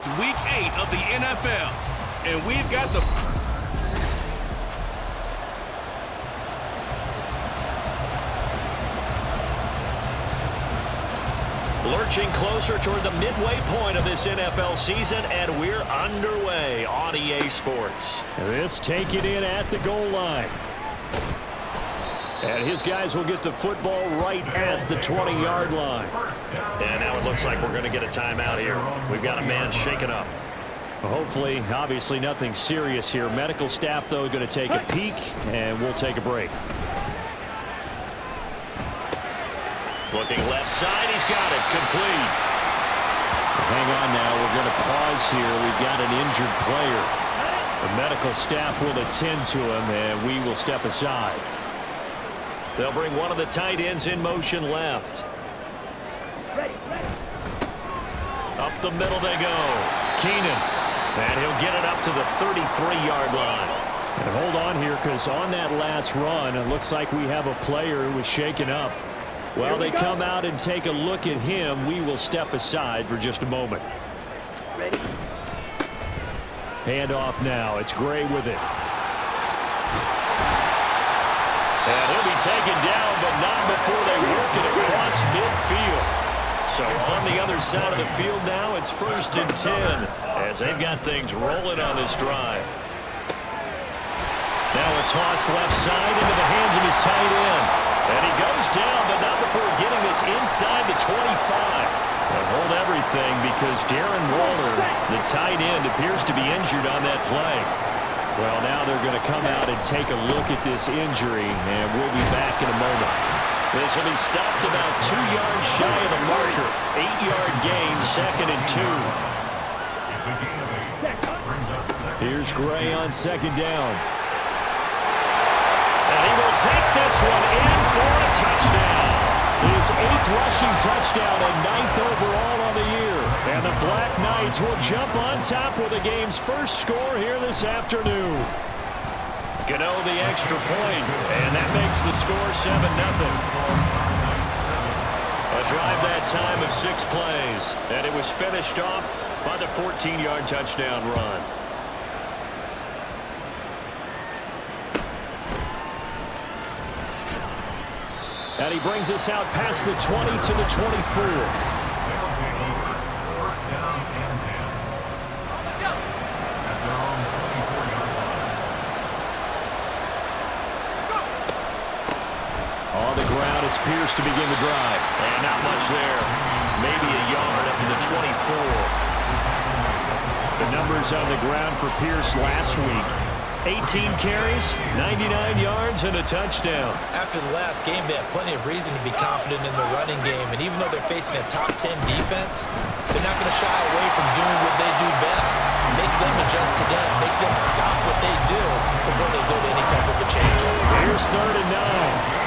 It's week 8 of the NFL, and we've got the... Lurching closer toward the midway point of this NFL season, and we're underway on EA Sports. This taken in at the goal line. And his guys will get the football right at the 20-yard line. And now it looks like we're going to get a timeout here. We've got a man shaken up. Hopefully, obviously nothing serious here. Medical staff, though, going to take a peek, and we'll take a break. Looking left side, he's got it, complete. Hang on now, we're going to pause here. We've got an injured player. The medical staff will attend to him, and we will step aside. They'll bring one of the tight ends in motion left. Up the middle they go. Keenan. And he'll get it up to the 33-yard line. And hold on here, because on that last run, it looks like we have a player who was shaken up. While they come out and take a look at him, we will step aside for just a moment. Ready? Hand off now. It's Gray with it. And he'll be taken down, but not before they work it across midfield. So on the other side of the field now, it's 1st and 10 as they've got things rolling on this drive. Now a toss left side into the hands of his tight end. And he goes down, but not before getting this inside the 25. And hold everything because Darren Waller, the tight end, appears to be injured on that play. Well, now they're going to come out and take a look at this injury, and we'll be back in a moment. This will be stopped about 2 yards shy of the marker. 8-yard gain, 2nd and 2. Here's Gray on 2nd down. And he will take this one in for a touchdown. His 8th rushing touchdown and 9th overall on the year. And the Black Knights will jump on top with the game's first score here this afternoon. Gano the extra point, and that makes the score 7-0. A drive that time of 6 plays, and it was finished off by the 14-yard touchdown run. And he brings us out past the 20 to the 24. On the ground, it's Pierce to begin the drive. And not much there. Maybe a yard up to the 24. The numbers on the ground for Pierce last week. 18 carries, 99 yards, and a touchdown. After the last game, they have plenty of reason to be confident in the running game. And even though they're facing a top 10 defense, they're not going to shy away from doing what they do best. Make them adjust to them. Make them stop what they do before they go to any type of a change-up. Here's 3rd and 9.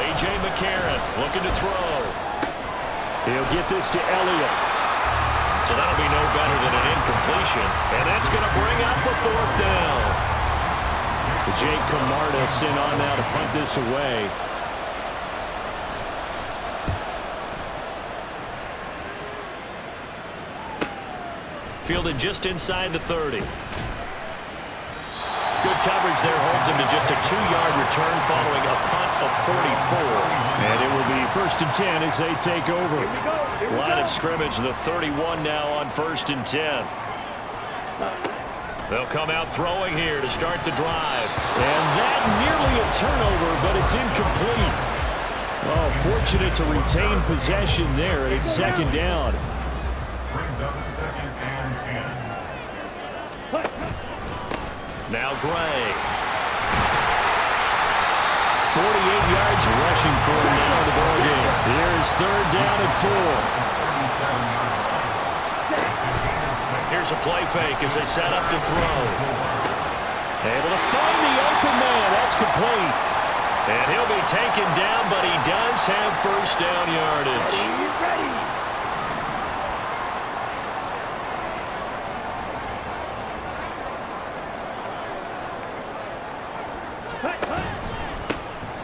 A.J. McCarron looking to throw. He'll get this to Elliott. So that'll be no better than an incompletion. And that's going to bring up a 4th down. Jake Camarda sent on now to punt this away. Fielded just inside the 30. Good coverage there holds him to just a 2-yard return following a punt of 44. And it will be 1st and 10 as they take over. Line of scrimmage, the 31 now on 1st and 10. They'll come out throwing here to start the drive. And that nearly a turnover, but it's incomplete. Oh, fortunate to retain possession there, and it's 2nd down. Brings up 2nd and 10. Now Gray. 48 yards rushing for him now in the ball game. Here's 3rd down and 4. Here's a play fake as they set up to throw. Able to find the open man. That's complete. And he'll be taken down, but he does have 1st down yardage.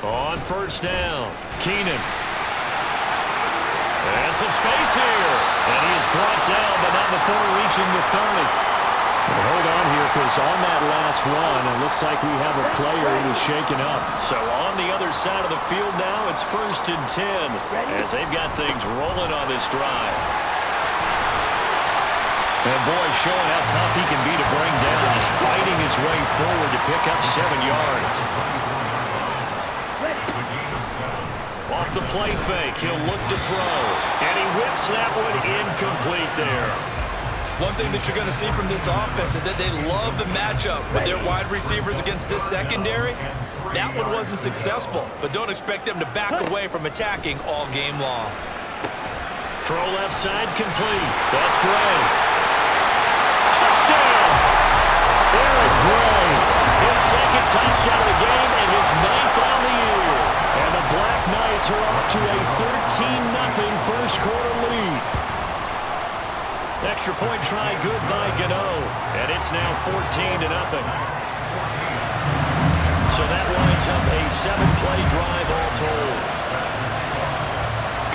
On 1st down, Keenan. some space here. And he is brought down, but not before reaching the 30. Well, hold on here, because on that last run, it looks like we have a player who was shaken up. So on the other side of the field now, it's 1st and 10 as they've got things rolling on this drive. And boy, showing how tough he can be to bring down, just fighting his way forward to pick up 7 yards. Off the play fake, he'll look to throw. And he whips that one incomplete there. One thing that you're going to see from this offense is that they love the matchup with their wide receivers against this secondary. That one wasn't successful, but don't expect them to back away from attacking all game long. Throw left side complete. That's Gray. Touchdown! Eric Gray. His 2nd touchdown of the game and his 9th on the year. And the Black Knights are off to a 13-0 first quarter lead. Extra point try good by Gano. And it's now 14-0. So that winds up a 7-play drive all told.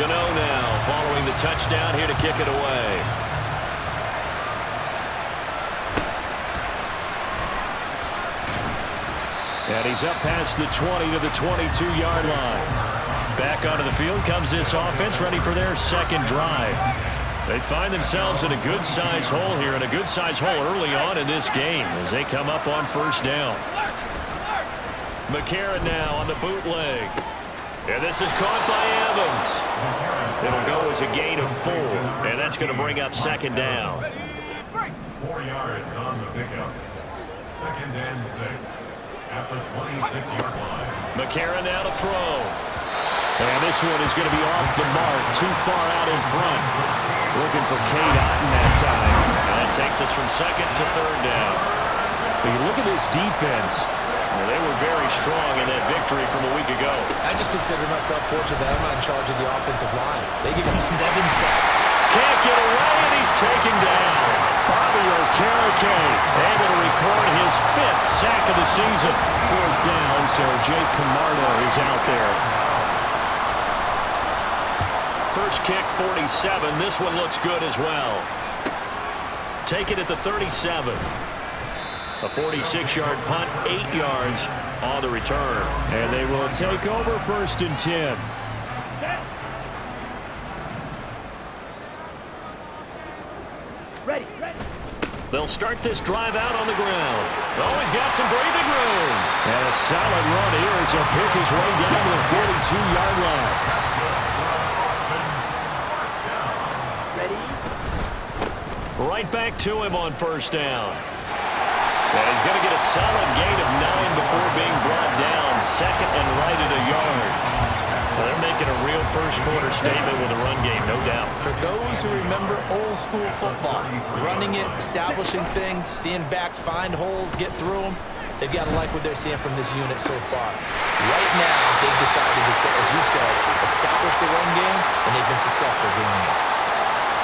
Gano now following the touchdown here to kick it away. And he's up past the 20 to the 22-yard line. Back onto the field comes this offense, ready for their 2nd drive. They find themselves in a good-sized hole here, and a good-sized hole early on in this game as they come up on 1st down. McCarron now on the bootleg. And this is caught by Evans. It'll go as a gain of 4, and that's going to bring up 2nd down. 4 yards on the pickup. 2nd and 6 at the 26-yard line. McCarron now to throw. And this one is going to be off the mark, too far out in front. Looking for Cade Otton that time. And that takes us from 2nd to 3rd down. But you look at this defense. Well, they were very strong in that victory from a week ago. I just consider myself fortunate that I'm not in charge of the offensive line. They give him 7 sacks. Can't get away, and he's taken down. Bobby Okereke able to record his 5th sack of the season. 4th down, so Jake Camarda is out there. First kick, 47. This one looks good as well. Take it at the 37. A 46-yard punt, 8 yards on the return. And they will take over 1st and 10. Ready. They'll start this drive out on the ground. Always got some breathing room. And a solid run here as he'll pick his way down to the 42-yard line. Right back to him on 1st down. And he's going to get a solid gain of 9 before being brought down. 2nd and right at a yard. Well, they're making a real first quarter statement with a run game, no doubt. For those who remember old school football, running it, establishing things, seeing backs find holes, get through them, they've got to like what they're seeing from this unit so far. Right now, they've decided to, as you said, establish the run game, and they've been successful doing it.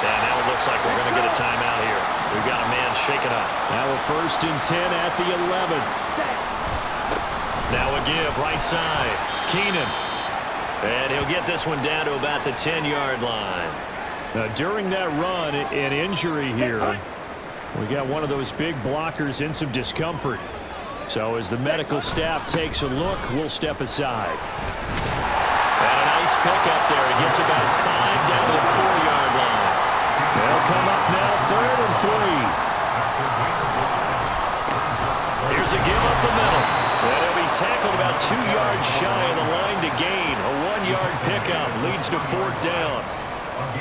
And now it looks like we're going to get a timeout here. We've got a man shaken up. Now we're 1st and 10 at the 11. Now a give right side. Keenan. And he'll get this one down to about the 10-yard line. Now during that run, an injury here. We got one of those big blockers in some discomfort. So as the medical staff takes a look, we'll step aside. And a nice pickup there. He gets about 5 down to the 4-yard line. They'll come up now 3rd and 3. Here's a give up the middle. And he'll be tackled about 2 yards shy of the line to gain. A 1-yard pickup leads to 4th down.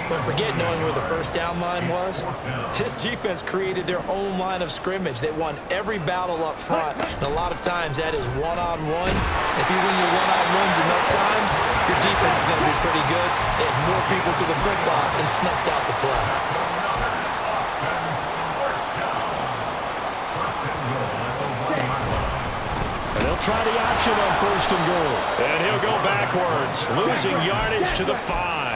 But forget knowing where the 1st down line was. This defense created their own line of scrimmage. They won every battle up front. And a lot of times that is one-on-one. If you win your one-on-ones enough times, your defense is going to be pretty good. They had more people to the football and snuffed out the play. They'll try the option on 1st and goal. And he'll go backwards, losing yardage to the 5.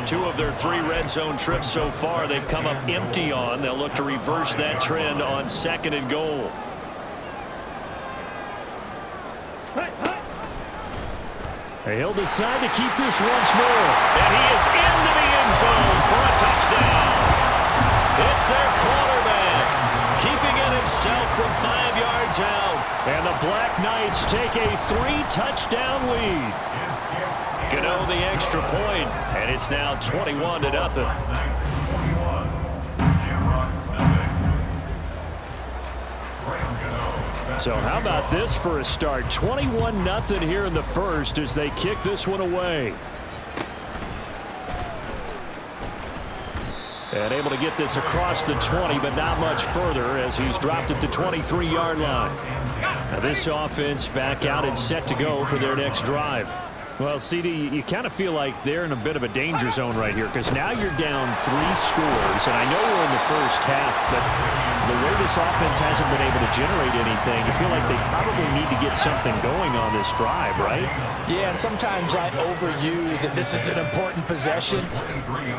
2 of their 3 red zone trips so far they've come up empty on. They'll look to reverse that trend on 2nd and goal. He'll decide to keep this once more. And he is into the end zone. And the Black Knights take a 3-touchdown lead. Gano the extra point, and it's now 21-0. So how about this for a start? 21-0 here in the first as they kick this one away. And able to get this across the 20, but not much further as he's dropped it to 23-yard line. Now this offense back out and set to go for their next drive. Well, CD, you kind of feel like they're in a bit of a danger zone right here because now you're down 3 scores, and I know we're in the first half, but the way this offense hasn't been able to generate anything, you feel like they probably need to get something going on this drive, right? Yeah, and sometimes I overuse, and this is an important possession,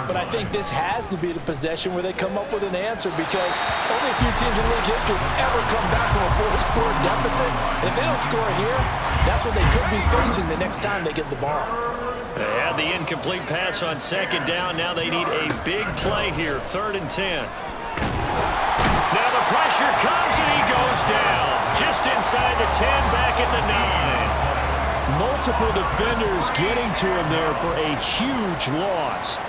but I think this has to be the possession where they come up with an answer because only a few teams in league history have ever come back from a 4-score deficit. If they don't score here, that's what they could be facing the next time they get the ball. They had the incomplete pass on second down. Now they need a big play here, 3rd and 10. Now the pressure comes and he goes down. Just inside the 10, back at the 9. Multiple defenders getting to him there for a huge loss.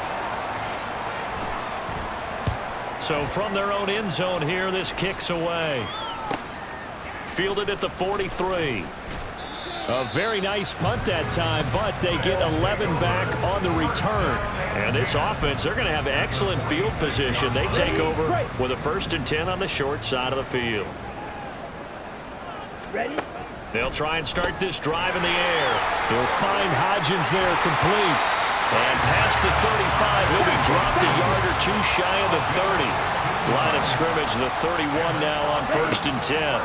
So from their own end zone here, this kicks away. Fielded at the 43. A very nice punt that time, but they get 11 back on the return. And this offense, they're going to have excellent field position. They take over with a 1st and 10 on the short side of the field. Ready? They'll try and start this drive in the air. He'll find Hodgins there complete. And past the 35, he'll be dropped a yard or 2 shy of the 30. Line of scrimmage, the 31 now on 1st and 10.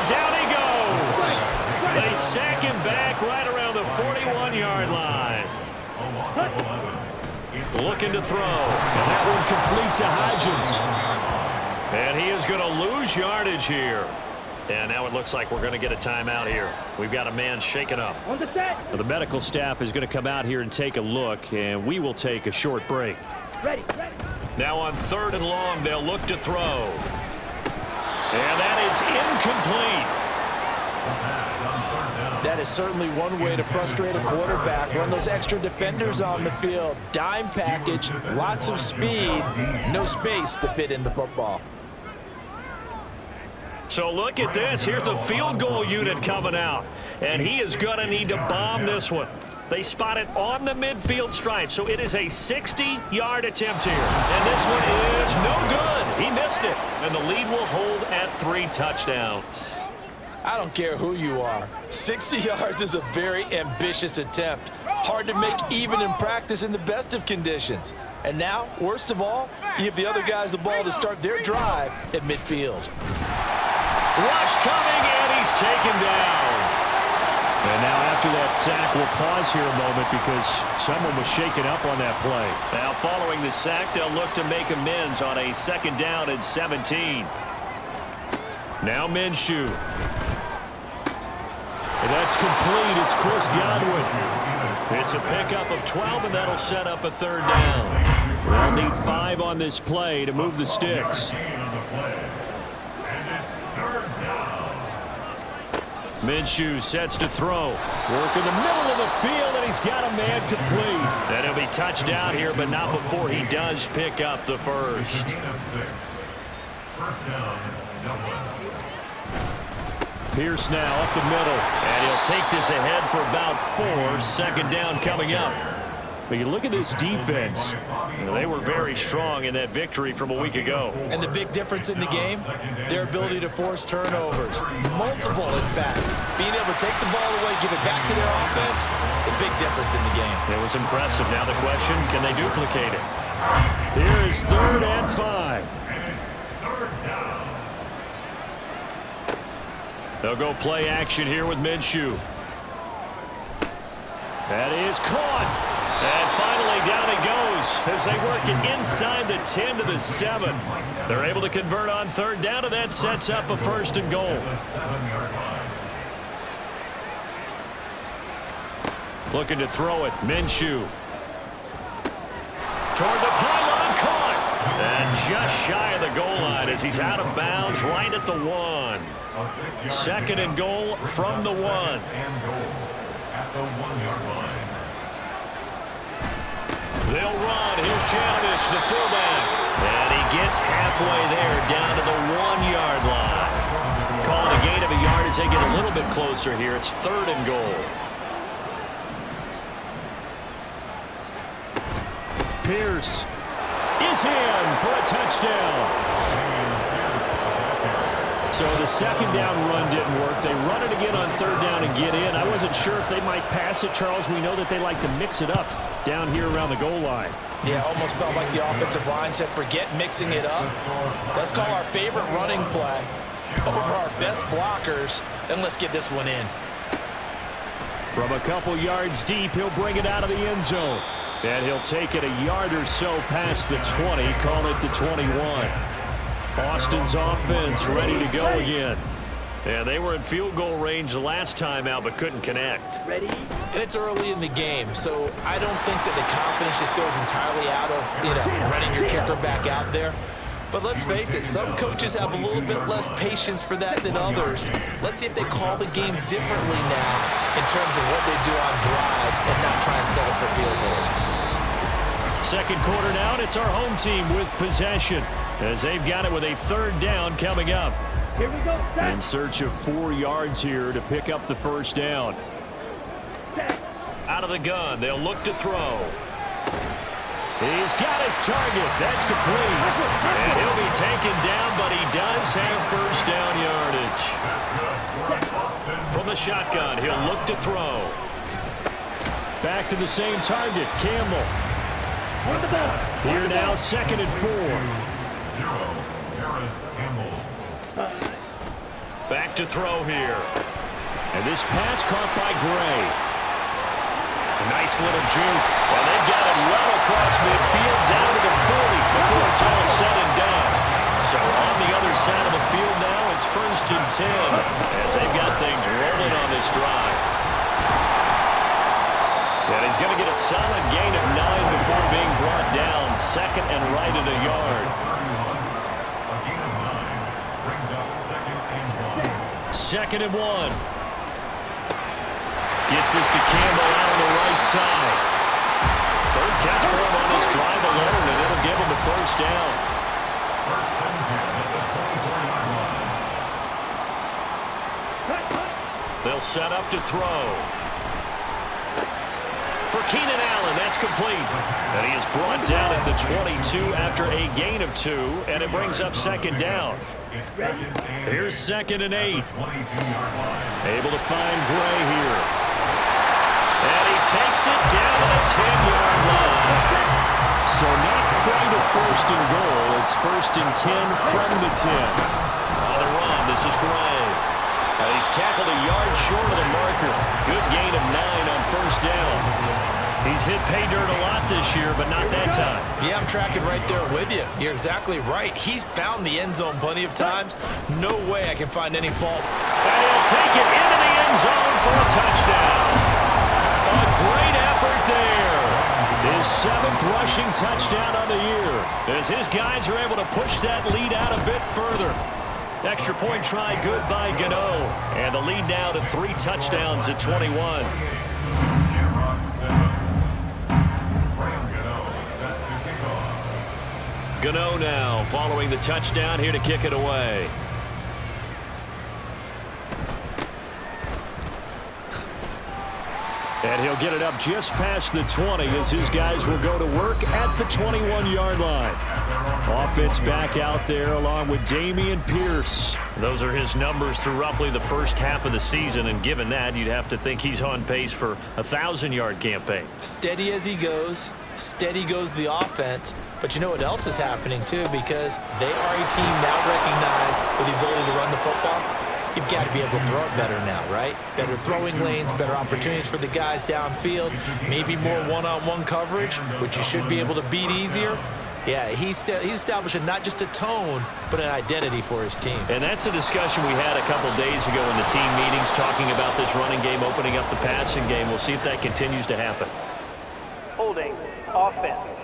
Down he goes. They sack him back right around the 41-yard line. Looking to throw. And that one complete to Hodgins. And he is going to lose yardage here. And now it looks like we're going to get a timeout here. We've got a man shaken up. On the set. Well, the medical staff is going to come out here and take a look, and we will take a short break. Ready. Now on 3rd and long, they'll look to throw. And that is incomplete. That is certainly one way to frustrate a quarterback. Run those extra defenders on the field. Dime package, lots of speed, no space to fit in the football. So look at this. Here's the field goal unit coming out. And he is going to need to bomb this one. They spot it on the midfield stripe, so it is a 60-yard attempt here. And this one is no good. He missed it. And the lead will hold at 3 touchdowns. I don't care who you are. 60 yards is a very ambitious attempt. Hard to make even in practice in the best of conditions. And now, worst of all, you give the other guys the ball to start their drive at midfield. Rush coming, and he's taken down. And now after that sack, we'll pause here a moment because someone was shaken up on that play. Now following the sack, they'll look to make amends on a 2nd down and 17. Now Minshew. And that's complete. It's Chris Godwin. It's a pickup of 12, and that'll set up a 3rd down. They'll need 5 on this play to move the sticks. Minshew sets to throw. Work in the middle of the field, and he's got a man complete. And he'll be touched down here, but not before he does pick up the first. Pierce now up the middle. And he'll take this ahead for about 4. 2nd down coming up. But you look at this defense. They were very strong in that victory from a week ago. And the big difference in the game, their ability to force turnovers. Multiple, in fact. Being able to take the ball away, give it back to their offense, the big difference in the game. It was impressive. Now the question, can they duplicate it? Here is 3rd and 5. They'll go play action here with Minshew. That is caught. And finally down he goes as they work it inside the 10 to the 7. They're able to convert on 3rd down, and that sets up a 1st and goal. Looking to throw it, Minshew. Toward the pylon, caught. And just shy of the goal line as he's out of bounds right at the 1. A 6-yard Second and goal from the 1. And goal at the 1-yard line. They'll run. Here's Janovich, the fullback. And he gets halfway there down to the 1-yard line. Calling a gain of a yard as they get a little bit closer here. It's 3rd and goal. Pierce is in for a touchdown. So the second down run didn't work. They run it again on 3rd down and get in. I wasn't sure if they might pass it, Charles. We know that they like to mix it up down here around the goal line. Yeah, almost felt like the offensive line said, forget mixing it up. Let's call our favorite running play over our best blockers, and let's get this one in. From a couple yards deep, he'll bring it out of the end zone. And he'll take it a yard or so past the 20, call it the 21. Austin's offense ready to go again. And they were in field goal range the last time out, but couldn't connect. And it's early in the game, so I don't think that the confidence just goes entirely out of, running your kicker back out there. But let's face it, some coaches have a little bit less patience for that than others. Let's see if they call the game differently now in terms of what they do on drives and not try and settle for field goals. Second quarter now, and it's our home team with possession as they've got it with a 3rd down coming up. Here we go. In search of 4 yards here to pick up the first down. Out of the gun, they'll look to throw. He's got his target. That's complete. And he'll be taken down, but he does have first down yardage. From the shotgun, he'll look to throw. Back to the same target, Campbell. Here now, 2nd and 4. Back to throw here. And this pass caught by Gray. A nice little juke. Well, they've got it well across midfield down to the 40 before it's all said and done. So on the other side of the field now, it's 1st and 10 as they've got things rolling on this drive. And he's going to get a solid gain of 9 before being brought down. 2nd and right at a yard. A gain of 9 brings up 2nd and 1. 2nd and 1. Gets this to Campbell out on the right side. 3rd catch for him on this drive alone, and it'll give him the first down. 1st and 10 at the 24-yard line. They'll set up to throw. For Keenan Allen, that's complete. And he is brought down at the 22 after a gain of 2, and it brings up 2nd down. Here's 2nd and 8. Able to find Gray here. And he takes it down to the 10-yard line. So not quite a 1st and goal. It's 1st and 10 from the 10. On the run, this is Gray. And he's tackled a yard short of the marker. Good gain of 9 on 1st down. He's hit pay dirt a lot this year, but not that time. Yeah, I'm tracking right there with you. You're exactly right. He's found the end zone plenty of times. No way I can find any fault. And he'll take it into the end zone for a touchdown. A great effort there. His 7th rushing touchdown on the year as his guys are able to push that lead out a bit further. Extra point try good by Gano. And the lead now to 3 touchdowns at 21. Shamrocks set up. Gano set to kick off. Gano now following the touchdown here to kick it away. And he'll get it up just past the 20 as his guys will go to work at the 21-yard line. Offense back out there along with Dameon Pierce. Those are his numbers through roughly the first half of the season, and given that, you'd have to think he's on pace for a 1,000-yard campaign. Steady as he goes, steady goes the offense. But you know what else is happening, too, because they are a team now recognized with the ability to run the football. You've got to be able to throw it better now, right? Better throwing lanes, better opportunities for the guys downfield, maybe more one-on-one coverage, which you should be able to beat easier. Yeah, he's establishing not just a tone, but an identity for his team. And that's a discussion we had a couple days ago in the team meetings, talking about this running game, opening up the passing game. We'll see if that continues to happen. Holding. Offense.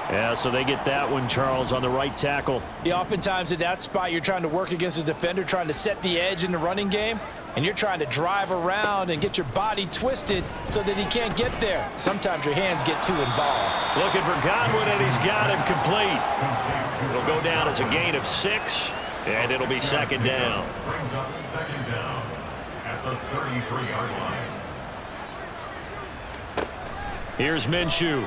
Yeah, so they get that one, Charles, on the right tackle. Yeah, oftentimes in that spot, you're trying to work against a defender, trying to set the edge in the running game, and you're trying to drive around and get your body twisted so that he can't get there. Sometimes your hands get too involved. Looking for Godwin, and he's got him complete. It'll go down as a gain of 6, and it'll be second down. Brings up second down at the 33-yard line. Here's Minshew.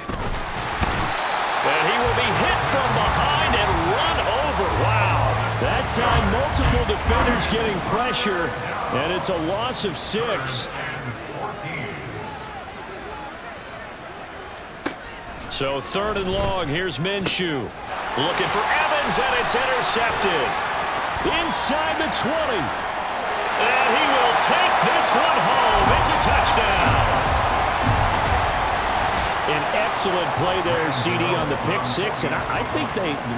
And he will be hit from behind and run over. Wow. That time, multiple defenders getting pressure, and it's a loss of 6. So 3rd and long, here's Minshew. Looking for Evans, and it's intercepted. Inside the 20. And he will take this one home. It's a touchdown. An excellent play there, CD, on the pick 6. And I think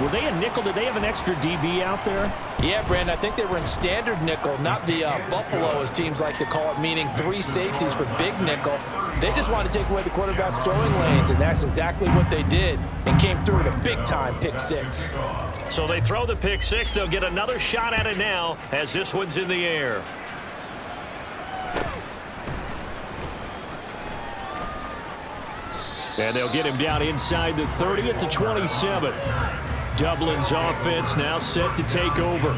were they a nickel? Did they have an extra DB out there? Yeah, Brandon, I think they were in standard nickel, not the Buffalo, as teams like to call it, meaning 3 safeties for big nickel. They just wanted to take away the quarterback's throwing lanes, and that's exactly what they did, and came through with a big-time pick 6. So they throw the pick 6. They'll get another shot at it now as this one's in the air. And they'll get him down inside the 30 at the 27. Dublin's offense now set to take over.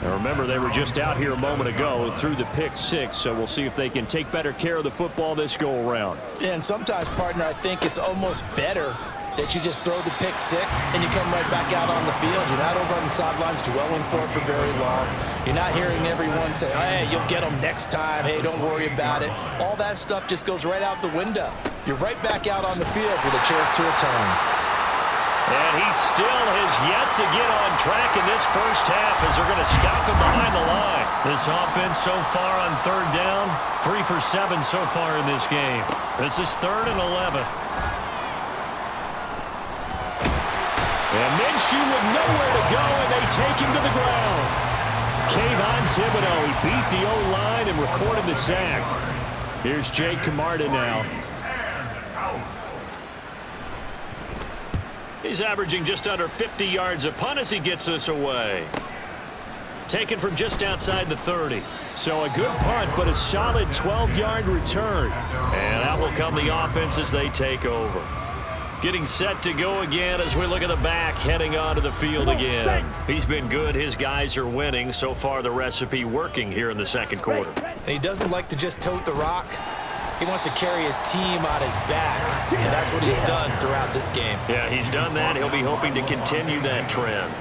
Now remember, they were just out here a moment ago through the pick 6, so we'll see if they can take better care of the football this go-around. Yeah, and sometimes, partner, I think it's almost better that you just throw the pick 6 and you come right back out on the field. You're not over on the sidelines dwelling for it for very long. You're not hearing everyone say, hey, you'll get them next time. Hey, don't worry about it. All that stuff just goes right out the window. You're right back out on the field with a chance to atone. And he still has yet to get on track in this first half as they're going to stop him behind the line. This offense so far on 3rd down, 3 for 7 so far in this game. This is 3rd and 11. And Minshew with nowhere to go, and they take him to the ground. Kayvon Thibodeau, he beat the O-line and recorded the sack. Here's Jake Camarda now. He's averaging just under 50 yards a punt as he gets this away. Taken from just outside the 30. So a good punt, but a solid 12-yard return. And out will come the offense as they take over. Getting set to go again as we look at the back heading onto the field again. He's been good. His guys are winning. So far, the recipe working here in the second quarter. And he doesn't like to just tote the rock. He wants to carry his team on his back, and that's what he's done throughout this game. Yeah, he's done that. He'll be hoping to continue that trend.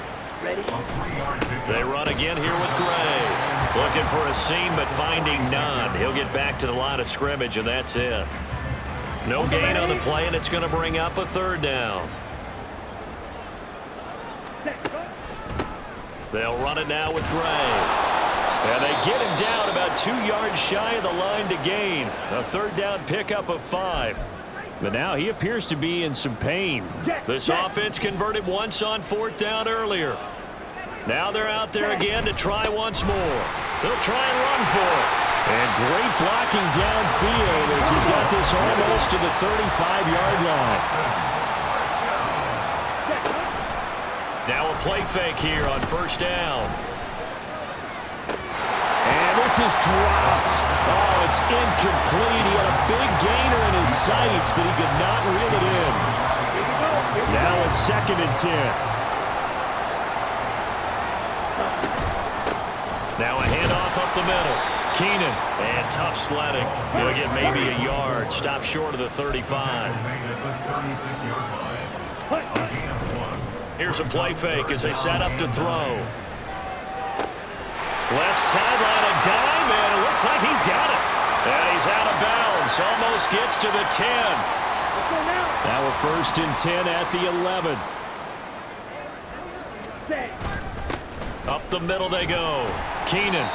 They run again here with Gray. Looking for a seam, but finding none. He'll get back to the line of scrimmage, and that's it. No gain on the play, and it's going to bring up a 3rd down. They'll run it now with Gray. And they get him down about 2 yards shy of the line to gain. A 3rd down pickup of 5. But now he appears to be in some pain. This offense converted once on 4th down earlier. Now they're out there again to try once more. They'll try and run for it. And great blocking downfield as he's got this almost to the 35-yard line. Now a play fake here on 1st down. And this is dropped. Oh, it's incomplete. He had a big gainer in his sights, but he could not reel it in. Now a 2nd and 10. Now a handoff up the middle. Keenan, and tough sledding. He'll get maybe a yard. Stop short of the 35. Here's a play fake as they set up to throw. Left sideline, a dive, and it looks like he's got it. And he's out of bounds. Almost gets to the 10. Now a 1st and 10 at the 11. Up the middle they go. Keenan.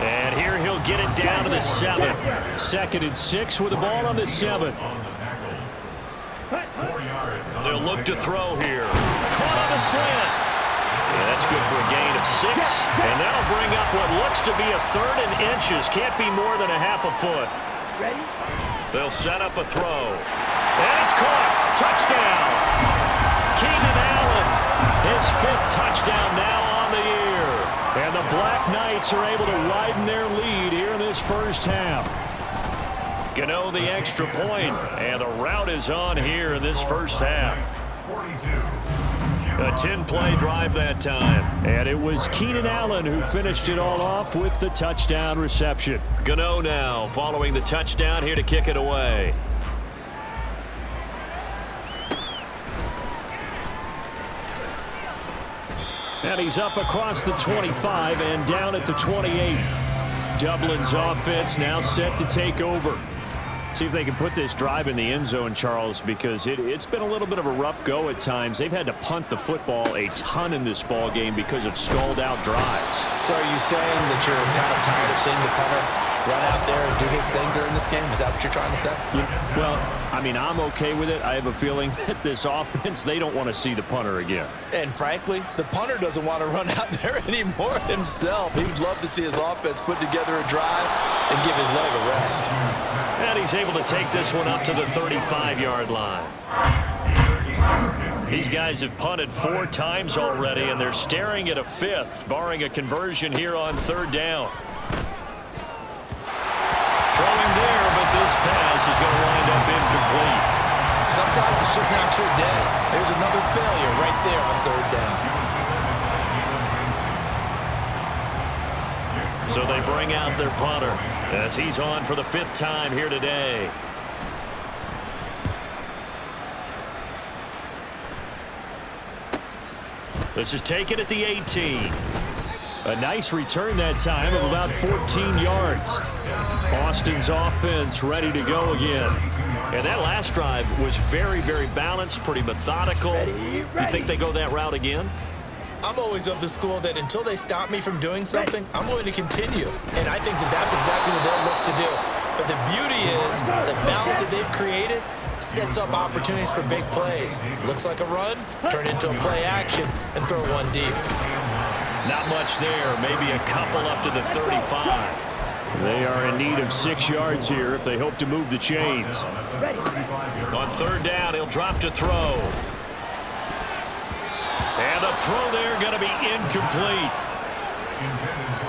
And here he'll get it down to the 7. 2nd and 6 with the ball on the 7. They'll look to throw here. Caught on the slant. Yeah, that's good for a gain of 6. And that'll bring up what looks to be a 3rd and inches. Can't be more than a half a foot. They'll set up a throw. And it's caught. Touchdown. Keenan Allen, his 5th touchdown now on the year. And the Black Knights are able to widen their lead here in this first half. Gano the extra point, and the route is on here in this first half. A 10-play drive that time. And it was Keenan Allen who finished it all off with the touchdown reception. Gano now following the touchdown here to kick it away. And he's up across the 25 and down at the 28. Dublin's offense now set to take over. See if they can put this drive in the end zone, Charles, because it's been a little bit of a rough go at times. They've had to punt the football a ton in this ball game because of stalled-out drives. So are you saying that you're kind of tired of seeing the punter run out there and do his thing during this game? Is that what you're trying to say? Well, I mean, I'm okay with it. I have a feeling that this offense, they don't want to see the punter again. And frankly, the punter doesn't want to run out there anymore himself. He'd love to see his offense put together a drive and give his leg a rest. And he's able to take this one up to the 35-yard line. These guys have punted 4 times already, and they're staring at a 5th, barring a conversion here on 3rd down. Throwing there, but this pass is going to wind up incomplete. Sometimes it's just not your day. There's another failure right there on 3rd down. So they bring out their punter as he's on for the 5th time here today. This is taken at the 18. A nice return that time of about 14 yards. Austin's offense ready to go again. And that last drive was very, very balanced, pretty methodical. You think they go that route again? I'm always of the school that until they stop me from doing something, I'm going to continue. And I think that that's exactly what they'll look to do. But the beauty is the balance that they've created sets up opportunities for big plays. Looks like a run, turn into a play action, and throw one deep. Not much there, maybe a couple up to the 35. They are in need of 6 yards here if they hope to move the chains. On 3rd down, he'll drop to throw. And the throw there going to be incomplete.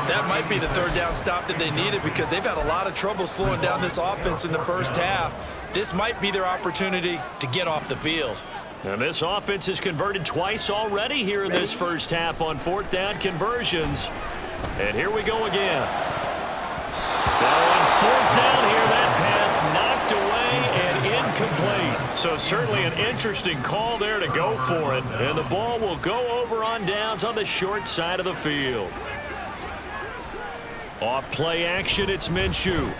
That might be the 3rd down stop that they needed because they've had a lot of trouble slowing down this offense in the first half. This might be their opportunity to get off the field. And this offense has converted twice already here in this first half on 4th down conversions. And here we go again. Now on 4th down here, that pass knocked away and incomplete. So certainly an interesting call there to go for it. And the ball will go over on downs on the short side of the field. Off play action, it's Minshew.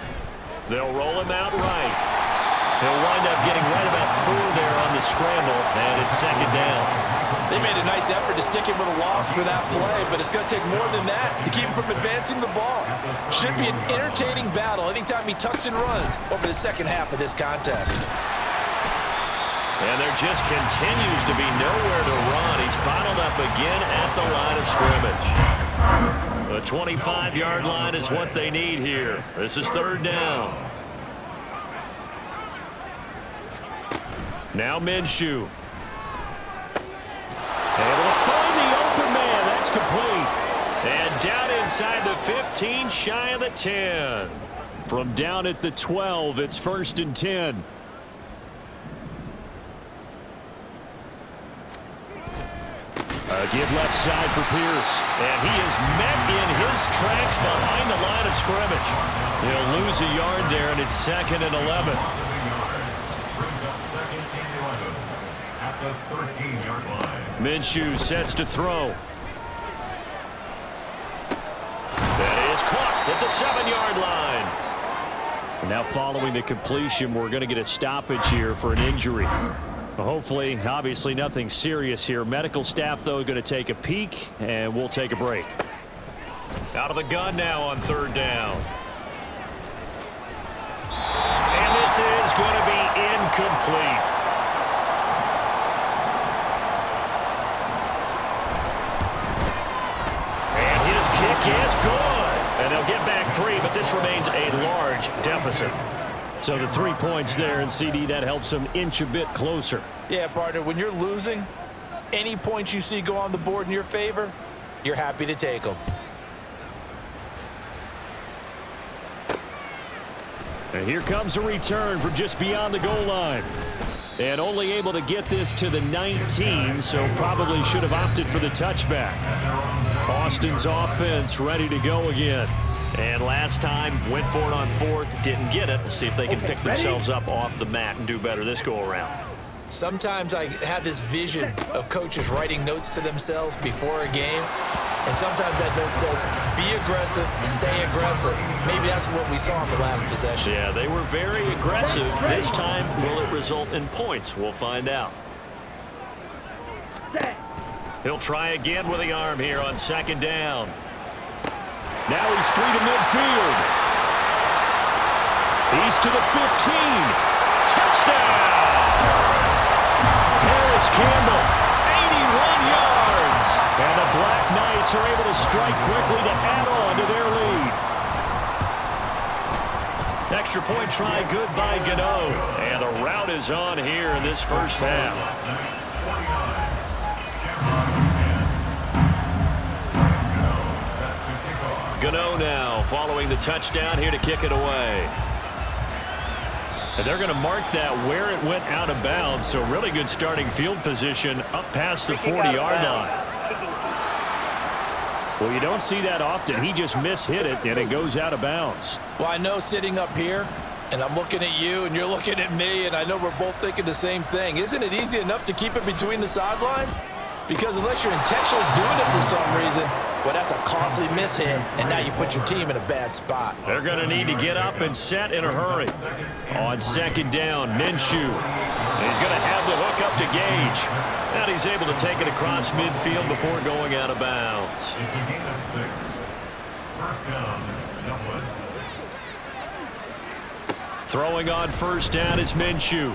They'll roll him out right. He'll wind up getting right about 4 there on the scramble, and it's 2nd down. They made a nice effort to stick him with a loss for that play, but it's going to take more than that to keep him from advancing the ball. Should be an entertaining battle anytime he tucks and runs over the second half of this contest. And there just continues to be nowhere to run. He's bottled up again at the line of scrimmage. The 25-yard line is what they need here. This is 3rd down. Now Minshew. Able to find the open man. That's complete. And down inside the 15, shy of the 10. From down at the 12, it's 1st and 10. Give left side for Pierce. And he is met in his tracks behind the line of scrimmage. He'll lose a yard there, and it's 2nd and 11. Minshew sets to throw. That is caught at the 7-yard line. And now following the completion, we're going to get a stoppage here for an injury. Hopefully, obviously nothing serious here. Medical staff, though, going to take a peek, and we'll take a break. Out of the gun now on 3rd down. And this is going to be incomplete. Kick is good. And they'll get back 3, but this remains a large deficit. So the 3 points there, and CD, that helps them inch a bit closer. Yeah, partner, when you're losing, Any points you see go on the board in your favor, you're happy to take them. And here comes a return from just beyond the goal line. And only able to get this to the 19, so probably should have opted for the touchback. Austin's offense ready to go again. And last time, went for it on fourth, didn't get it. See if they can pick themselves up off the mat and do better this go-around. Sometimes I have this vision of coaches writing notes to themselves before a game, and sometimes that note says, be aggressive, stay aggressive. Maybe that's what we saw in the last possession. Yeah, they were very aggressive. This time, will it result in points? We'll find out. He'll try again with the arm here on second down. Now he's free to midfield. He's to the 15. Touchdown! Paris Campbell, 81 yards. And the Black Knights are able to strike quickly to add on to their lead. Extra point try good by Gano. And the route is on here in this first half. Gano now following the touchdown here to kick it away. And they're going to mark that where it went out of bounds, so really good starting field position up past the 40-yard line. Well, you don't see that often. He just mishit it, and it goes out of bounds. Well, I know sitting up here, and I'm looking at you, and you're looking at me, and I know we're both thinking the same thing. Isn't it easy enough to keep it between the sidelines? Because unless you're intentionally doing it for some reason, well, that's a costly mishit, and now you put your team in a bad spot. They're going to need to get up and set in a hurry. On second down, Minshew. He's going to have the hook up to Gage. And he's able to take it across midfield before going out of bounds. It's a gain of 6. First down, Dublin. Throwing on first down is Minshew.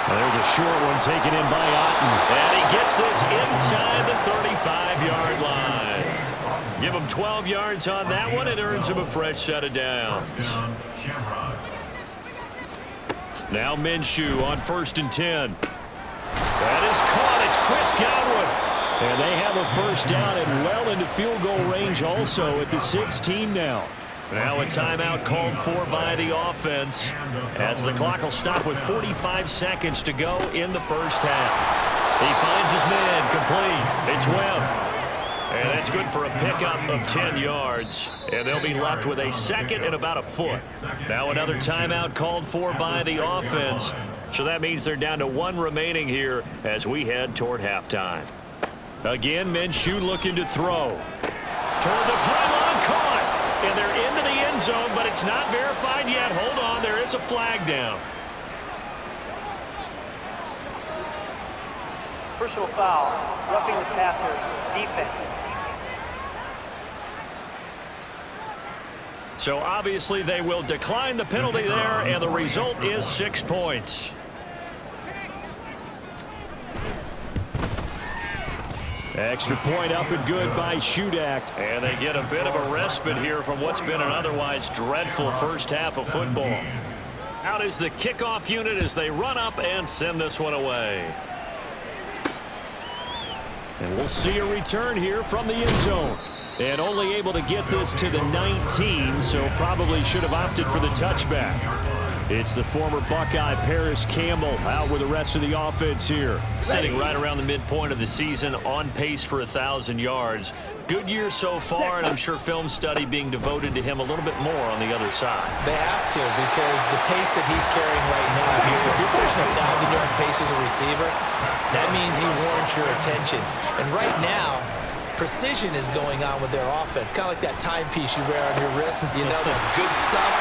There's a short one taken in by Otten. And he gets this inside the 35-yard line. Give him 12 yards on that one. It earns him a fresh set of downs. Shamrocks. Now Minshew on 1st and 10. That is caught. It's Chris Godwin. And they have a first down and well into field goal range also at the 16 now. Now a timeout called for by the offense as the clock will stop with 45 seconds to go in the first half. He finds his man complete. It's Webb. And that's good for a pickup of 10 yards. And they'll be left with a second and about a foot. Now another timeout called for by the offense. So that means they're down to one remaining here as we head toward halftime. Again, Minshew looking to throw. Toward the pylon, caught. And they're into the end zone, but it's not verified yet. Hold on, there is a flag down. Personal foul, roughing the passer, defense. So obviously they will decline the penalty there, and the result is 6 points. Extra point up and good by Shudak. And they get a bit of a respite here from what's been an otherwise dreadful first half of football. Out is the kickoff unit as they run up and send this one away. And we'll see a return here from the end zone. And only able to get this to the 19, so probably should have opted for the touchback. It's the former Buckeye Paris Campbell out with the rest of the offense here. Sitting right around the midpoint of the season, on pace for 1,000 yards. Good year so far, and I'm sure film study being devoted to him a little bit more on the other side. They have to, because the pace that he's carrying right now, if you're pushing 1,000-yard pace as a receiver, that means he warrants your attention. And right now, precision is going on with their offense, kind of like that timepiece you wear on your wrist. You know, the good stuff.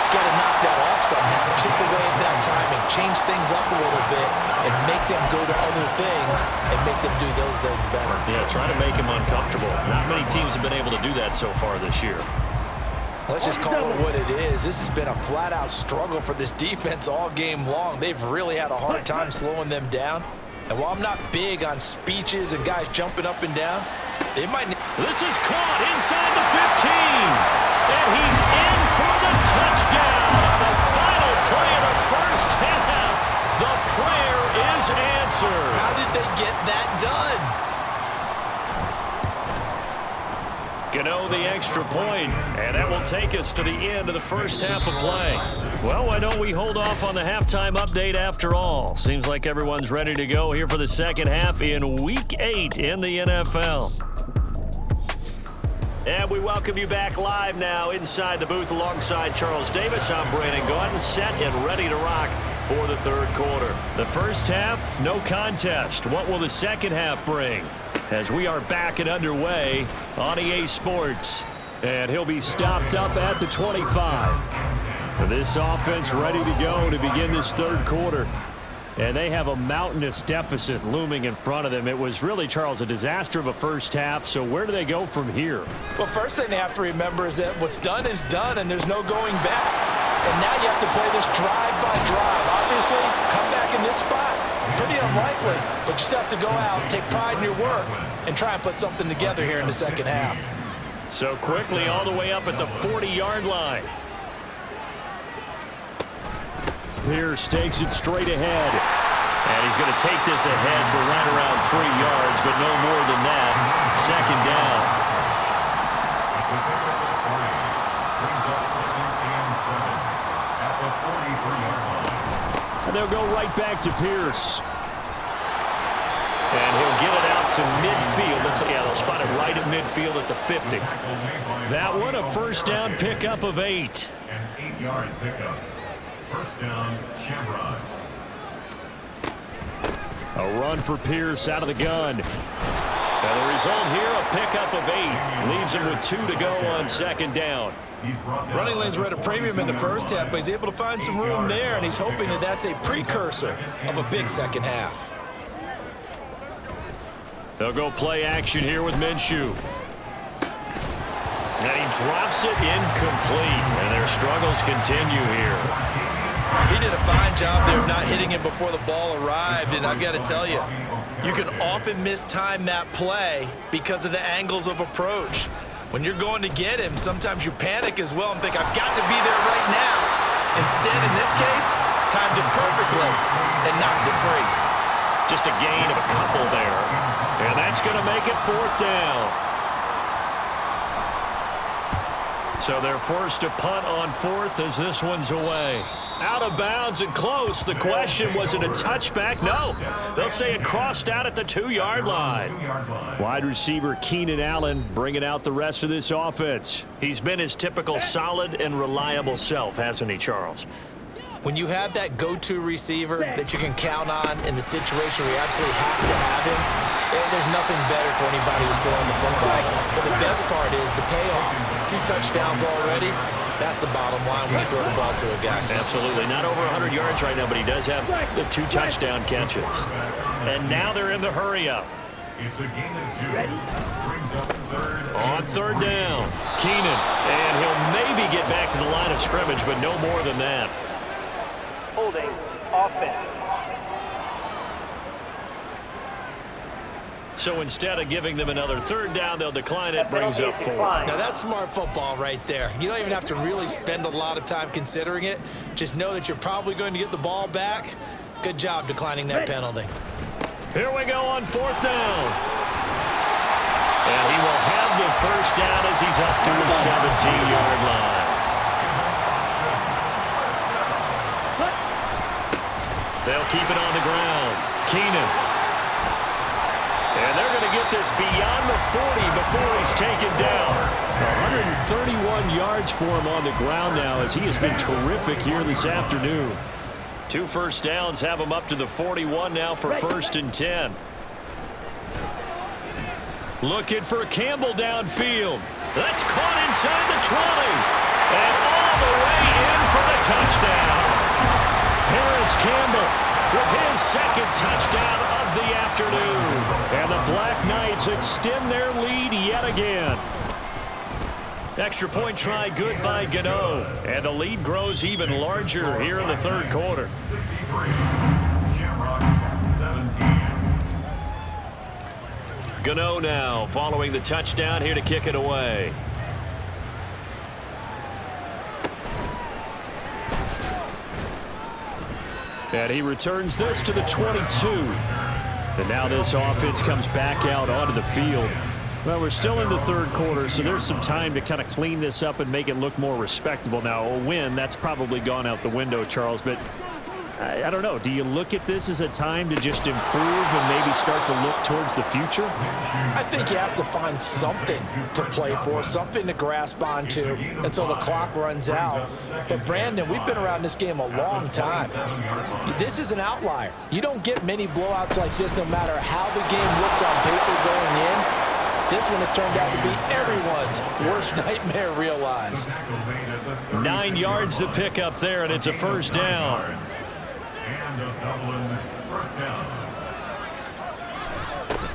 Got to knock that off somehow, chip away at that timing, change things up a little bit, and make them go to other things and make them do those things better. Yeah, try to make him uncomfortable. Not many teams have been able to do that so far this year. Let's just call it what it is. This has been a flat-out struggle for this defense all game long. They've really had a hard time slowing them down. And while I'm not big on speeches and guys jumping up and down, they might... This is caught inside the 15. And he's in for the touchdown on the final play of the first half. The prayer is answered. How did they get the extra point, and that will take us to the end of the first half of play. Well, why don't we hold off on the halftime update after all? Seems like everyone's ready to go here for the second half in Week 8 in the NFL. And we welcome you back live now inside the booth alongside Charles Davis. I'm Brandon Gaudin, set and ready to rock for the third quarter. The first half, no contest. What will the second half bring? As we are back and underway on EA Sports. And he'll be stopped up at the 25. This offense ready to go to begin this third quarter. And they have a mountainous deficit looming in front of them. It was really, Charles, a disaster of a first half. So where do they go from here? Well, first thing they have to remember is that what's done is done, and there's no going back. And now you have to play this drive by drive. Obviously, come back in this spot, pretty unlikely. But you still have to go out, take pride in your work, and try and put something together here in the second half. So quickly all the way up at the 40-yard line. Pierce takes it straight ahead. And he's going to take this ahead for right around 3 yards, but no more than that. Second down. It's a pickup of 3. Brings up 2nd and 7 at the 43-yard line. And they'll go right back to Pierce. And he'll get it out to midfield. They'll spot it right at midfield at the 50. That one, a first down pickup of 8. An 8-yard pickup. First down, Shamrocks. A run for Pierce out of the gun. And the result here, a pickup of 8. Leaves him with 2 to go on second down. Running lanes were at a premium in the first half, but he's able to find some room there, and he's hoping that that's a precursor of a big second half. They'll go play action here with Minshew. And he drops it incomplete. And their struggles continue here. He did a fine job there of not hitting him before the ball arrived, and I've got to tell you, you can often mistime that play because of the angles of approach. When you're going to get him, sometimes you panic as well and think, I've got to be there right now. Instead, in this case, timed it perfectly and knocked it free. Just a gain of a couple there. And that's going to make it fourth down. So they're forced to punt on fourth as this one's away. Out of bounds and close. The question, was it a touchback? No. They'll say it crossed out at the 2-yard line. Wide receiver Keenan Allen bringing out the rest of this offense. He's been his typical solid and reliable self, hasn't he, Charles? When you have that go-to receiver that you can count on in the situation where you absolutely have to have him, there's nothing better for anybody who's throwing the football. But the best part is the payoff. 2 touchdowns already. That's the bottom line when you throw the ball to a guy. Absolutely. Not over 100 yards right now, but he does have the 2 touchdown catches. And now they're in the hurry-up. It's a gain of 2. Brings up third. On third down, Keenan. And he'll maybe get back to the line of scrimmage, but no more than that. Holding, offense. So instead of giving them another third down, they'll decline it. Brings up 4. Now that's smart football right there. You don't even have to really spend a lot of time considering it. Just know that you're probably going to get the ball back. Good job declining that penalty. Here we go on fourth down. And he will have the first down as he's up to his 17-yard line. They'll keep it on the ground. Keenan. And they're going to get this beyond the 40 before he's taken down. 131 yards for him on the ground now as he has been terrific here this afternoon. 2 first downs have him up to the 41 now for 1st and 10. Looking for Campbell downfield. That's caught inside the 20. And all the way in for the touchdown. Paris Campbell with his 2nd touchdown of the afternoon. And the Black Knights extend their lead yet again. Extra point try good by Gano. And the lead grows even larger here in the third quarter. 63. Shamrocks 17. Gano now following the touchdown here to kick it away. And he returns this to the 22. And now this offense comes back out onto the field. Well, we're still in the third quarter, so there's some time to kind of clean this up and make it look more respectable. Now, a win, that's probably gone out the window, Charles, but I don't know. Do you look at this as a time to just improve and maybe start to look towards the future? I think you have to find something to play for, something to grasp onto until the clock runs out. But, Brandon, we've been around this game a long time. This is an outlier. You don't get many blowouts like this no matter how the game looks on paper going in. This one has turned out to be everyone's worst nightmare realized. 9 yards to pick up there, and it's a first down. And a Dublin first down.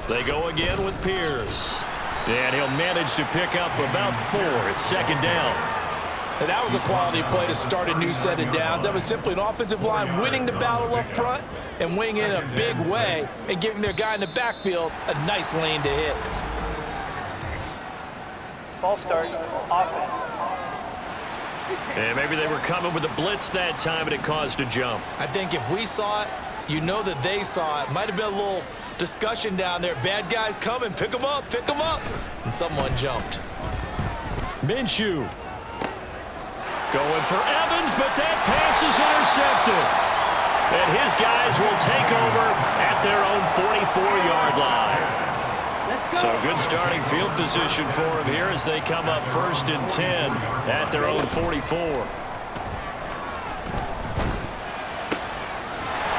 They go again with Pierce. And he'll manage to pick up about 4. It's second down. And that was a quality play to start a new set of downs. That was simply an offensive line winning the battle up front and winning in a big way and giving their guy in the backfield a nice lane to hit. Ball start, offense. And maybe they were coming with a blitz that time, and it caused a jump. I think if we saw it, you know that they saw it. Might have been a little discussion down there. Bad guys coming, pick them up, and someone jumped. Minshew going for Evans, but that pass is intercepted. And his guys will take over at their own 44-yard line. So good starting field position for him here as they come up 1st and 10 at their own 44.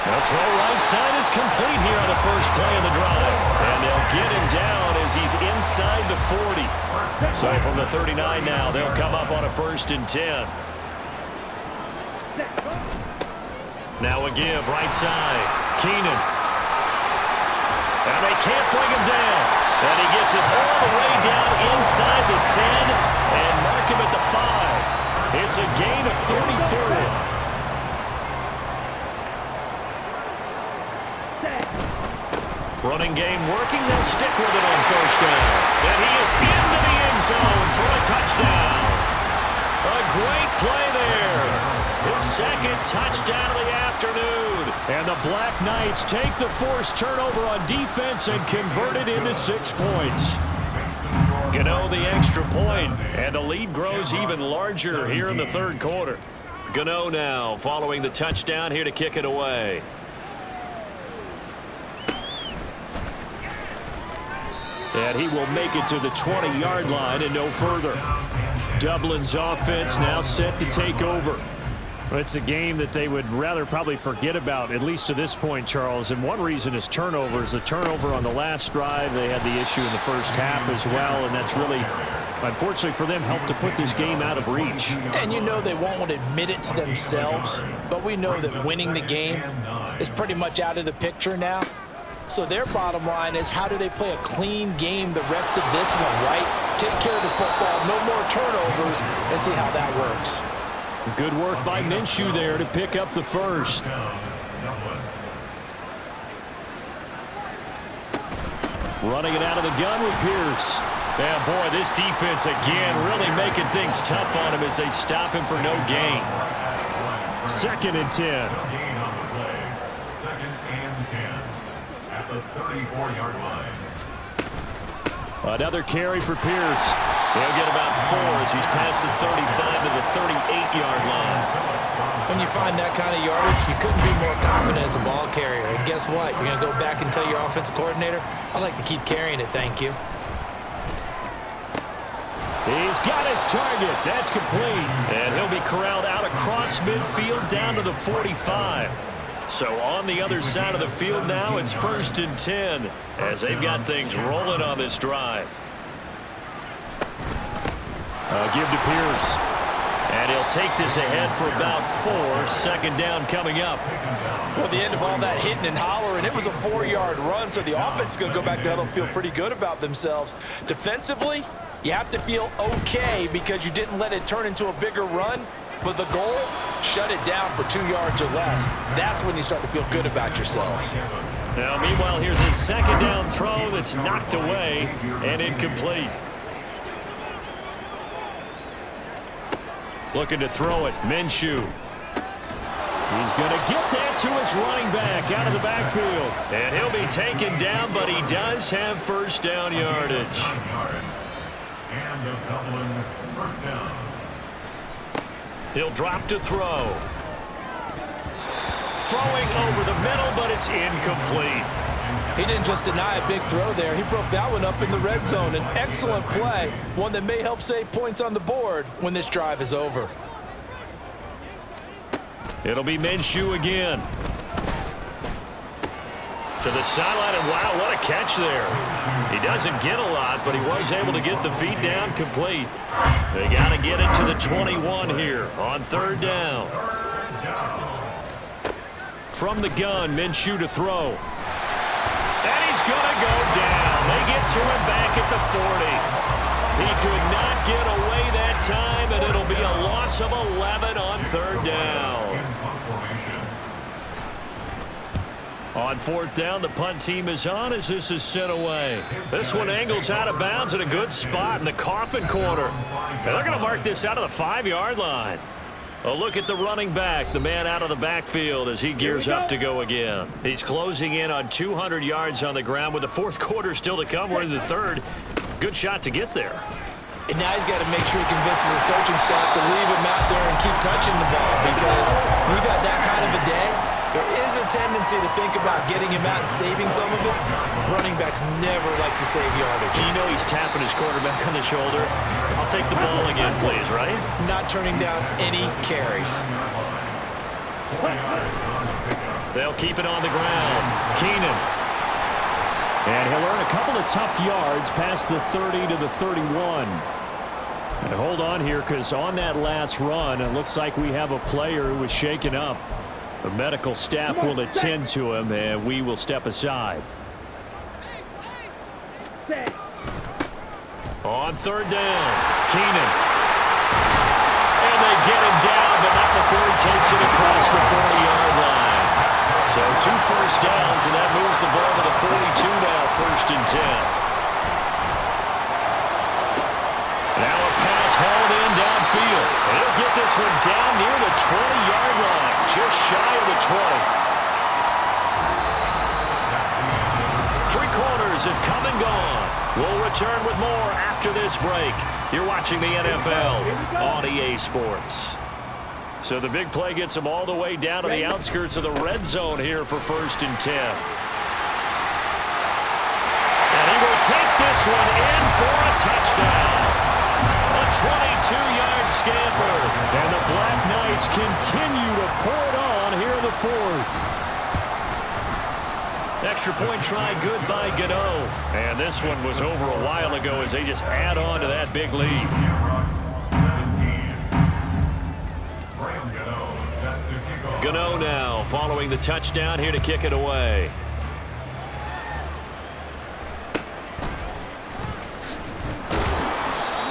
The throw right side is complete here on the first play of the drive. And they'll get him down as he's inside the 40. So from the 39 now, they'll come up on a 1st and 10. Now a give right side. Keenan. And they can't bring him down. And he gets it all the way down inside the 10 and mark him at the 5. It's a gain of 34. Running game working. They'll stick with it on first down. And he is into the end zone for a touchdown. A great play there. His second touchdown of the afternoon. And the Black Knights take the forced turnover on defense and convert it into 6 points. Gano the extra point, and the lead grows even larger here in the third quarter. Gano now following the touchdown here to kick it away. And he will make it to the 20-yard line and no further. Dublin's offense now set to take over. It's a game that they would rather probably forget about, at least to this point, Charles. And one reason is turnovers. A turnover on the last drive. They had the issue in the first half as well, and that's really, unfortunately for them, helped to put this game out of reach. And you know they won't admit it to themselves, but we know that winning the game is pretty much out of the picture now. So their bottom line is, how do they play a clean game the rest of this one, right? Take care of the football, no more turnovers, and see how that works. Good work by Minshew there to pick up the first. Running it out of the gun with Pierce. Yeah, boy, this defense again really making things tough on him as they stop him for no gain. 2nd and 10. Gain on the play. 2nd and 10 at the 34-yard line. Another carry for Pierce. He'll get about 4 as he's past the 35 to the 38-yard line. When you find that kind of yardage, you couldn't be more confident as a ball carrier. And guess what? You're going to go back and tell your offensive coordinator, I'd like to keep carrying it, thank you. He's got his target. That's complete. And he'll be corralled out across midfield down to the 45. So on the other side of the field now, it's 1st and 10 as they've got things rolling on this drive. Give to Pierce. And he'll take this ahead for about 4. 2nd down coming up. Well, at the end of all that hitting and hollering, it was a 4-yard run, so the offense is going to go back there and feel pretty good about themselves. Defensively, you have to feel okay because you didn't let it turn into a bigger run, but the goal, shut it down for 2 yards or less. That's when you start to feel good about yourselves. Now, meanwhile, here's a 2nd down throw that's knocked away and incomplete. Looking to throw it, Minshew. He's going to get that to his running back out of the backfield. And he'll be taken down, but he does have first down yardage. And the Dublin first down. He'll drop to throw. Throwing over the middle, but it's incomplete. He didn't just deny a big throw there. He broke that one up in the red zone. An excellent play, one that may help save points on the board when this drive is over. It'll be Minshew again. To the sideline, and wow, what a catch there. He doesn't get a lot, but he was able to get the feet down complete. They got to get it to the 21 here on third down. From the gun, Minshew to throw. And he's going to go down. They get to him back at the 40. He could not get away that time, and it'll be a loss of 11 on third down. On fourth down, the punt team is on as this is sent away. This one angles out of bounds in a good spot in the coffin corner. And they're going to mark this out of the 5-yard line. A look at the running back, the man out of the backfield as he gears up to go again. He's closing in on 200 yards on the ground with the fourth quarter still to come. We're in the third. Good shot to get there. And now he's got to make sure he convinces his coaching staff to leave him out there and keep touching the ball, because we've had that kind of a day. There is a tendency to think about getting him out and saving some of it. Running backs never like to save yardage. You know he's tapping his quarterback on the shoulder. I'll take the ball again, please, right? Not turning down any carries. They'll keep it on the ground. Keenan. And he'll earn a couple of tough yards past the 30 to the 31. And hold on here, because on that last run, it looks like we have a player who was shaken up. The medical staff will attend to him, and we will step aside. On third down, Keenan. And they get him down, but not before he takes it across the 40-yard line. So 2 first downs, and that moves the ball to the 42 now, first and 10. Now a pass hauled in downfield. And he'll get this one down near the 20-yard line, just shy of the 20. 3 quarters have come and gone. We'll return with more after this break. You're watching the NFL on EA Sports. So the big play gets him all the way down to the outskirts of the red zone here for first and 10. And he will take this one in for a touchdown. A 22-yard scamper. And the Black Knights continue to pour it on here in the fourth. Extra point try good by Gano. And this one was over a while ago as they just add on to that big lead. Gano now following the touchdown here to kick it away.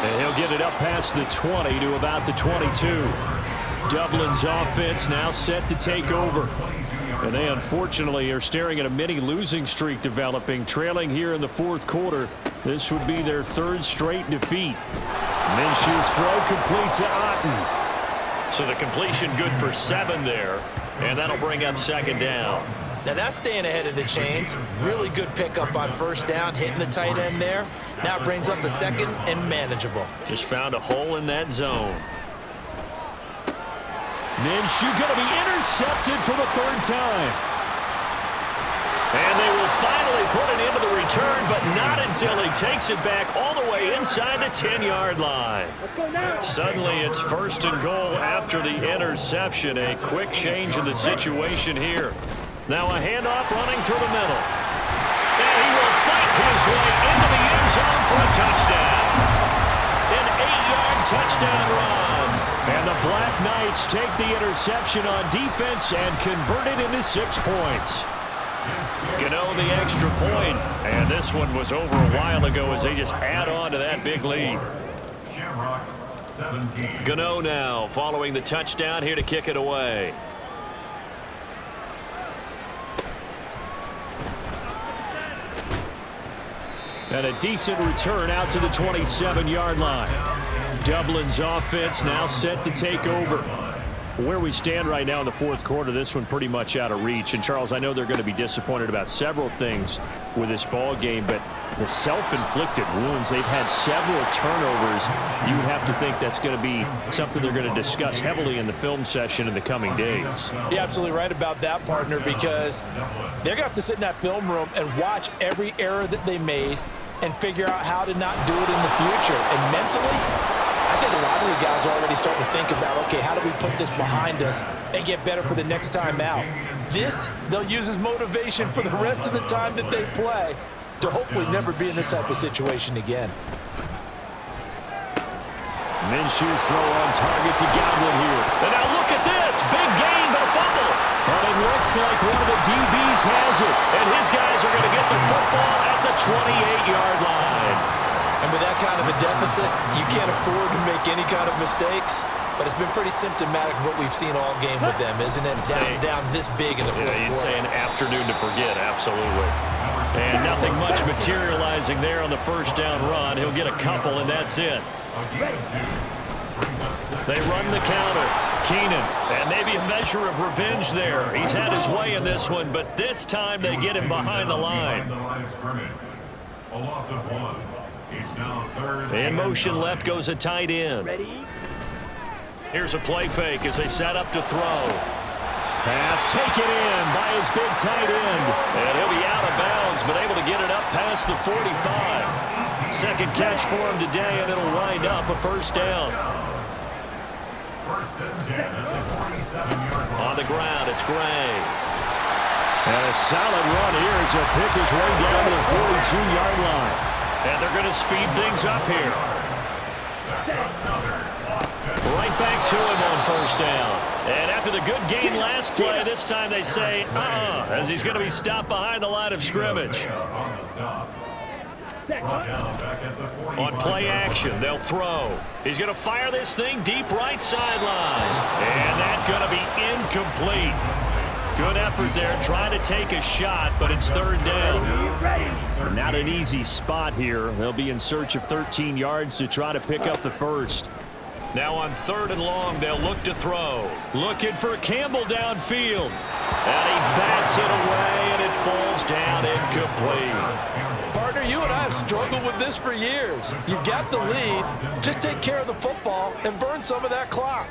And he'll get it up past the 20 to about the 22. Dublin's offense now set to take over. And they unfortunately are staring at a mini losing streak developing, trailing here in the fourth quarter. This would be their 3rd straight defeat. Minshew's throw complete to Otten. So the completion good for 7 there, and that'll bring up second down. Now that's staying ahead of the chains. Really good pickup on first down, hitting the tight end there. Now it brings up a second and manageable. Just found a hole in that zone. Minshew going to be intercepted for the 3rd time. And they will finally put it into the return, but not until he takes it back all the way inside the 10-yard line. Suddenly it's first and goal after the interception. A quick change in the situation here. Now a handoff running through the middle. And he will fight his way into the end zone for a touchdown. An 8-yard touchdown run. And the Black Knights take the interception on defense and convert it into 6 points. Gano the extra point. And this one was over a while ago as they just add on to that big lead. Shamrocks 17. Gano now following the touchdown here to kick it away. And a decent return out to the 27-yard line. Dublin's offense now set to take over. Where we stand right now in the fourth quarter, this one pretty much out of reach. And, Charles, I know they're going to be disappointed about several things with this ball game, but the self-inflicted wounds, they've had several turnovers. You would have to think that's going to be something they're going to discuss heavily in the film session in the coming days. You're absolutely right about that, partner, because they're going to have to sit in that film room and watch every error that they made and figure out how to not do it in the future. And mentally, I think a lot of the guys are already starting to think about, okay, how do we put this behind us and get better for the next time out? This, they'll use as motivation for the rest of the time that they play to hopefully never be in this type of situation again. Minshew's throw on target to Godwin here. And now look at this. Big gain, but a fumble. But it looks like one of the DBs has it. And his guys are going to get the football at the 28-yard line. And with that kind of a deficit, you can't afford to make any kind of mistakes. But it's been pretty symptomatic of what we've seen all game with them, isn't it? Down this big in the fourth quarter. You'd say an afternoon to forget, absolutely. And nothing much materializing there on the first down run. He'll get a couple, and that's it. They run the counter. Keenan, and maybe a measure of revenge there. He's had his way in this one, but this time they get him behind the line. A loss of 1. It's now third. In motion left goes a tight end. Here's a play fake as they set up to throw. Pass taken in by his big tight end. And he'll be out of bounds, but able to get it up past the 45. Second catch for him today, and it'll wind up a first down. First and 10 at the 47-yard line. On the ground, it's Gray. And a solid run here as he'll pick his way down to the 42-yard line. And they're going to speed things up here. Right back to him on first down. And after the good gain last play, this time they say, as he's going to be stopped behind the line of scrimmage. On play action, they'll throw. He's going to fire this thing deep right sideline. And that's going to be incomplete. Good effort there, trying to take a shot, but it's third down. Not an easy spot here. They'll be in search of 13 yards to try to pick up the first. Now on third and long, they'll look to throw. Looking for Campbell downfield. And he bats it away, and it falls down incomplete. Partner, you and I have struggled with this for years. You've got the lead. Just take care of the football and burn some of that clock.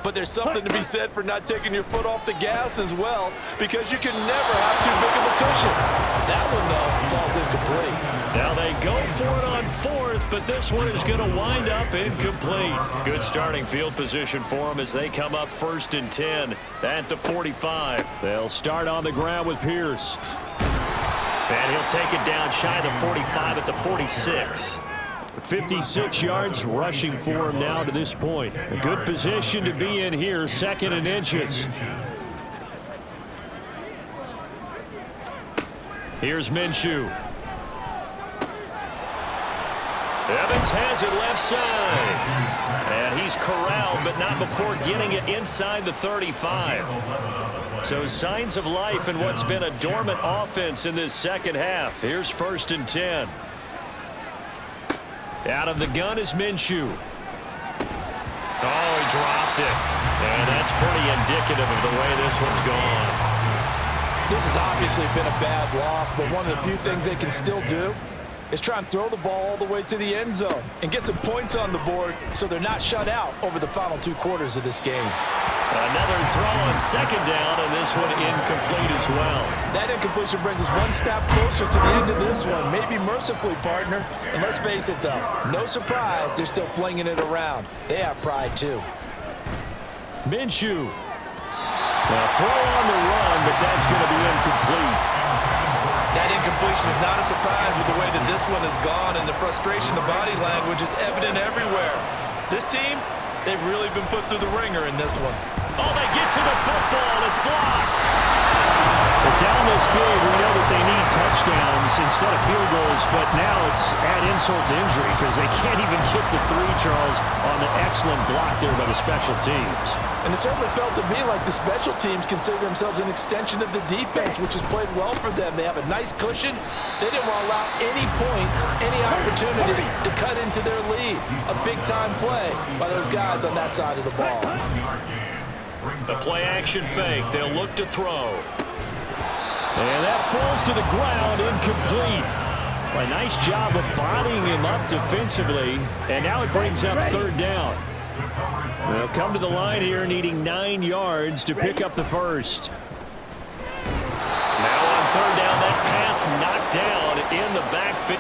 But there's something to be said for not taking your foot off the gas as well, because you can never have too big of a cushion. That one, though, falls incomplete. Now they go for it on fourth, but this one is going to wind up incomplete. Good starting field position for them as they come up first and 10 at the 45. They'll start on the ground with Pierce. And he'll take it down shy of the 45 at the 46. 56 yards rushing for him now to this point. A good position to be in here, second and inches. Here's Minshew. Evans has it left side. And he's corralled, but not before getting it inside the 35. So signs of life in what's been a dormant offense in this second half. Here's first and 10. Out of the gun is Minshew. Oh, he dropped it. And that's pretty indicative of the way this one's gone. This has obviously been a bad loss, but one of the few things they can still do is try and throw the ball all the way to the end zone and get some points on the board so they're not shut out over the final 2 quarters of this game. Another throw on second down, and this one incomplete as well. That incompletion brings us one step closer to the end of this one, maybe mercifully, partner. And let's face it, though, no surprise, they're still flinging it around. They have pride, too. Minshew. Well, throw on the run, but that's going to be incomplete. That incompletion is not a surprise with the way that this one has gone, and the frustration, the body language is evident everywhere. This team, they've really been put through the ringer in this one. Oh, they get to the football. It's blocked. But down this big, we know that they need touchdowns instead of field goals, but now it's add insult to injury because they can't even get the 3, Charles, on the excellent block there by the special teams. And it certainly felt to me like the special teams consider themselves an extension of the defense, which has played well for them. They have a nice cushion. They didn't want to allow any points, any opportunity to cut into their lead. A big-time play by those guys on that side of the ball. The play action fake. They'll look to throw. And that falls to the ground, incomplete. A nice job of bodying him up defensively. And now it brings up third down. They'll come to the line here needing 9 yards to pick up the first. Now on third down, that pass knocked down in the backfield.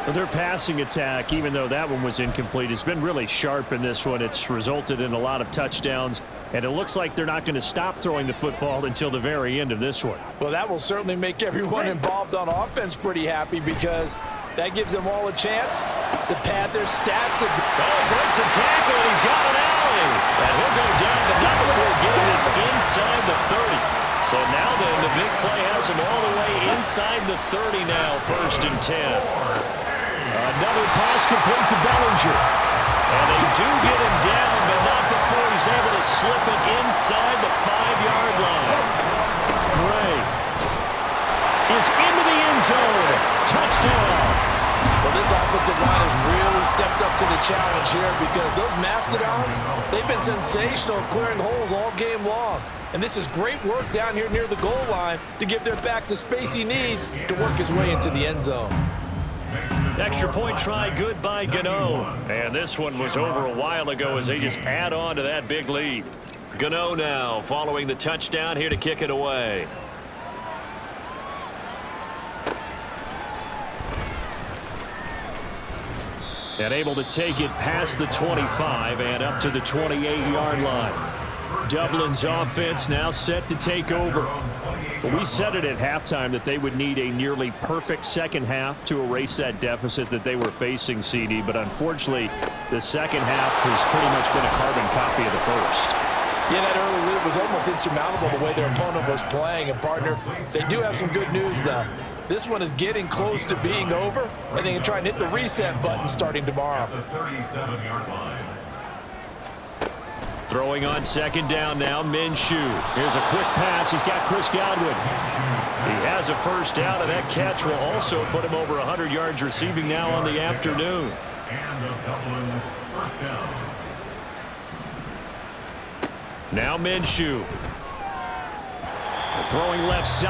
Their passing attack, even though that one was incomplete, has been really sharp in this one. It's resulted in a lot of touchdowns, and it looks like they're not going to stop throwing the football until the very end of this one. Well, that will certainly make everyone involved on offense pretty happy because that gives them all a chance to pad their stats. He breaks a tackle, and he's got an alley. And he'll go down, but not before getting this inside the 30. So now then, the big play has him all the way inside the 30 now, 1st and 10. Another pass complete to Bellinger. And they do get him down, but not before he's able to slip it inside the 5-yard line. Gray is into the end zone. Touchdown. Well, this offensive line has really stepped up to the challenge here because those Mastodons, they've been sensational clearing holes all game long. And this is great work down here near the goal line to give their back the space he needs to work his way into the end zone. Extra point try good by Gano. And this one was over a while ago as they just add on to that big lead. Gano now following the touchdown here to kick it away. And able to take it past the 25 and up to the 28-yard line. Dublin's offense now set to take over. Well, we said it at halftime that they would need a nearly perfect second half to erase that deficit that they were facing, CD. But unfortunately, the second half has pretty much been a carbon copy of the first. Yeah, that early lead was almost insurmountable the way their opponent was playing. And, partner, they do have some good news, though. This one is getting close to being over, and they can try and hit the reset button starting tomorrow. The 37-yard line. Throwing on second down now, Minshew. Here's a quick pass. He's got Chris Godwin. He has a first down, and that catch will also put him over 100 yards receiving now on the afternoon. And the Dublin first down. Now Minshew. Throwing left side.